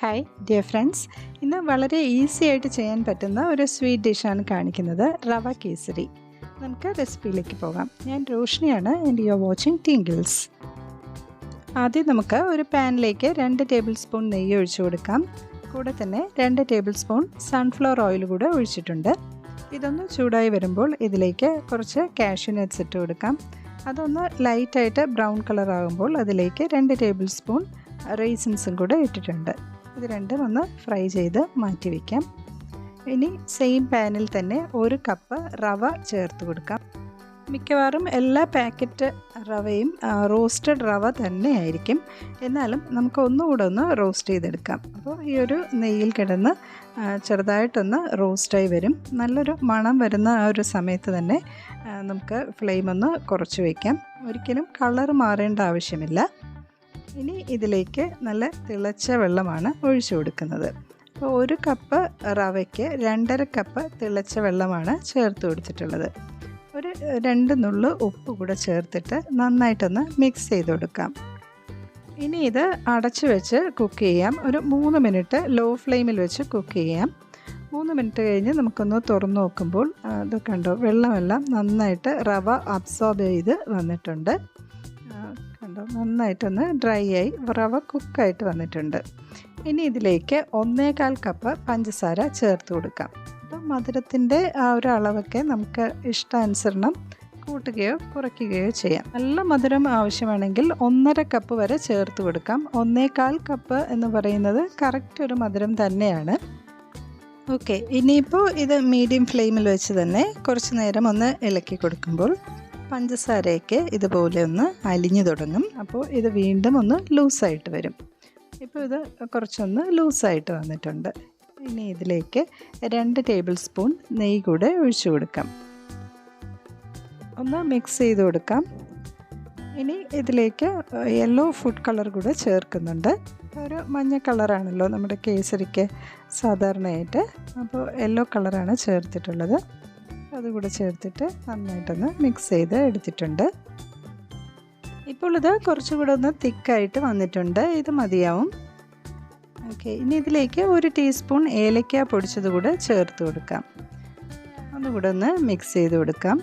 Hi dear friends, ഇന്ന് വളരെ easy ആയിട്ട് ചെയ്യാൻ പറ്റുന്ന ഒരു സ്വീറ്റ് ഡിഷാണ് കാണിക്കുന്നത്, റവ കേസരി. നമുക്ക് റെസിപ്പിയിലേക്ക് പോകാം. ഞാൻ റോഷ്നിയാണ് and you are watching Tinkles. ആദ്യം നമുക്ക് ഒരു പാനിലേക്ക് 2 ടേബിൾ സ്പൂൺ നെയ്യ് ഒഴിച്ചു കൊടുക്കാം. കൂടെ തന്നെ 2 ടേബിൾ സ്പൂൺ സൺഫ്ലവർ ഓയിൽ കൂടെ ഒഴിച്ചിട്ടുണ്ട്. ഇതൊന്ന് ചൂടായി വരുമ്പോൾ ഇതിലേക്ക് കുറച്ച് കാഷ്യൂ നട്ട്സ് ഇട്ട് കൊടുക്കാം. അതൊന്ന് ലൈറ്റായിട്ട് ബ്രൗൺ കളർ ആകുമ്പോൾ അതിലേക്ക് 2 ടേബിൾ സ്പൂൺ റൈസിൻസും കൂടെ ഇട്ടിട്ടുണ്ട്. ഇത് രണ്ടും ഒന്ന് ഫ്രൈ ചെയ്ത് മാറ്റി വയ്ക്കാം. ഇനി സെയിം പാനിൽ തന്നെ 1 കപ്പ് റവ ചേർത്ത് കൊടുക്കാം. മിക്കവാറും എല്ലാ പാക്കറ്റ് റവയും റോസ്റ്റഡ് റവ തന്നെ ആയിരിക്കും. എന്നാലും നമുക്ക് ഒന്നുകൂടെ ഒന്ന് റോസ്റ്റ് ചെയ്തെടുക്കാം. അപ്പോൾ ഈ ഒരു നെയ്യിൽ കിടന്ന് ചെറുതായിട്ടൊന്ന് റോസ്റ്റായി വരും. നല്ലൊരു മണം വരുന്ന ആ ഒരു സമയത്ത് തന്നെ നമുക്ക് ഫ്ലെയിം ഒന്ന് കുറച്ച് വയ്ക്കാം. ഒരിക്കലും കളർ മാറേണ്ട ആവശ്യമില്ല. ഇനി ഇതിലേക്ക് നല്ല തിളച്ച വെള്ളമാണ് ഒഴിച്ചു കൊടുക്കുന്നത്. അപ്പോൾ 1 കപ്പ് റവയ്ക്ക് 2.5 കപ്പ് തിളച്ച വെള്ളമാണ് ചേർത്ത് കൊടുത്തിട്ടുള്ളത്. ഒരു 2 നുള്ള് ഉപ്പ് കൂടെ ചേർത്തിട്ട് നന്നായിട്ടൊന്ന് മിക്സ് ചെയ്ത് കൊടുക്കാം. ഇനി ഇത് അടച്ചു വെച്ച് കുക്ക് ചെയ്യാം. ഒരു 3 മിനിറ്റ് ലോ ഫ്ലെയിമിൽ വെച്ച് കുക്ക് ചെയ്യാം. 3 മിനിറ്റ് കഴിഞ്ഞ് നമുക്കൊന്ന് തുറന്ന് നോക്കുമ്പോൾ ഇത് കണ്ടോ, വെള്ളമെല്ലാം നന്നായിട്ട് റവ അബ്സോർബ് ചെയ്ത് വന്നിട്ടുണ്ട്. കണ്ടോ, നന്നായിട്ടൊന്ന് ഡ്രൈ ആയി റവ കുക്കായിട്ട് വന്നിട്ടുണ്ട്. ഇനി ഇതിലേക്ക് 1.25 കപ്പ് പഞ്ചസാര ചേർത്ത് കൊടുക്കാം. അപ്പോൾ മധുരത്തിൻ്റെ ആ ഒരു അളവൊക്കെ നമുക്ക് ഇഷ്ടാനുസരണം കൂട്ടുകയോ കുറയ്ക്കുകയോ ചെയ്യാം. നല്ല മധുരം ആവശ്യമാണെങ്കിൽ 1.5 കപ്പ് വരെ ചേർത്ത് കൊടുക്കാം. 1.25 കപ്പ് എന്ന് പറയുന്നത് കറക്റ്റ് ഒരു മധുരം തന്നെയാണ്. ഓക്കെ, ഇനിയിപ്പോൾ ഇത് മീഡിയം ഫ്ലെയിമിൽ വെച്ച് തന്നെ കുറച്ച് നേരം ഒന്ന് ഇളക്കി കൊടുക്കുമ്പോൾ പഞ്ചസാരയൊക്കെ ഇതുപോലെ ഒന്ന് അലിഞ്ഞു തുടങ്ങും. അപ്പോൾ ഇത് വീണ്ടും ഒന്ന് ലൂസായിട്ട് വരും. ഇപ്പോൾ ഇത് കുറച്ചൊന്ന് ലൂസായിട്ട് വന്നിട്ടുണ്ട്. ഇനി ഇതിലേക്ക് 2 ടേബിൾ സ്പൂൺ നെയ്യ് കൂടെ ഒഴിച്ചു കൊടുക്കാം. ഒന്ന് മിക്സ് ചെയ്ത് കൊടുക്കാം. ഇനി ഇതിലേക്ക് യെല്ലോ ഫുഡ് കളർ കൂടെ ചേർക്കുന്നുണ്ട്. ഒരു മഞ്ഞ കളറാണല്ലോ നമ്മുടെ കേസരിക്ക് സാധാരണയായിട്ട്. അപ്പോൾ യെല്ലോ കളറാണ് ചേർത്തിട്ടുള്ളത്. അതുകൂടെ ചേർത്തിട്ട് നന്നായിട്ടൊന്ന് മിക്സ് ചെയ്ത് എടുത്തിട്ടുണ്ട്. ഇപ്പോൾ ഇത് കുറച്ചുകൂടെ ഒന്ന് തിക്കായിട്ട് വന്നിട്ടുണ്ട്. ഇത് മതിയാവും. ഓക്കെ, ഇനി ഇതിലേക്ക് 1 ടീസ്പൂൺ ഏലക്ക പൊടിച്ചത് കൂടെ ചേർത്ത് കൊടുക്കാം. ഒന്നുകൂടെ ഒന്ന് മിക്സ് ചെയ്ത് കൊടുക്കാം.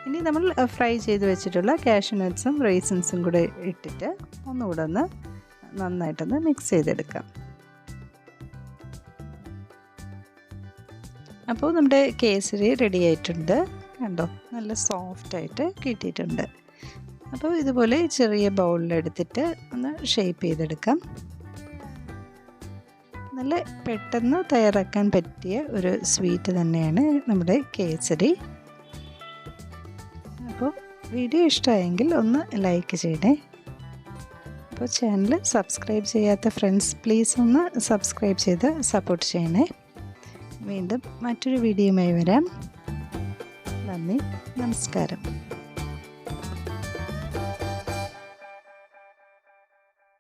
ഇനി നമ്മൾ ഫ്രൈ ചെയ്ത് വെച്ചിട്ടുള്ള കാഷ്യൂ നട്ട്സും റൈസിൻസും കൂടെ ഇട്ടിട്ട് ഒന്നുകൂടെ ഒന്ന് നന്നായിട്ടൊന്ന് മിക്സ് ചെയ്തെടുക്കാം. അപ്പോൾ നമ്മുടെ കേസരി റെഡി ആയിട്ടുണ്ട്. കണ്ടോ, നല്ല സോഫ്റ്റായിട്ട് കിട്ടിയിട്ടുണ്ട്. അപ്പോൾ ഇതുപോലെ ചെറിയ ബൗളിലെടുത്തിട്ട് ഒന്ന് ഷേപ്പ് ചെയ്തെടുക്കാം. നല്ല പെട്ടെന്ന് തയ്യാറാക്കാൻ പറ്റിയ ഒരു സ്വീറ്റ് തന്നെയാണ് നമ്മുടെ കേസരി. അപ്പോൾ വീഡിയോ ഇഷ്ടമായെങ്കിൽ ഒന്ന് ലൈക്ക് ചെയ്യണേ. അപ്പോൾ ചാനൽ സബ്സ്ക്രൈബ് ചെയ്യാത്ത ഫ്രണ്ട്സ് പ്ലീസ് ഒന്ന് സബ്സ്ക്രൈബ് ചെയ്ത് സപ്പോർട്ട് ചെയ്യണേ. വീണ്ടും മറ്റൊരു വീഡിയോയുമായി വരാം. നന്ദി, നമസ്കാരം.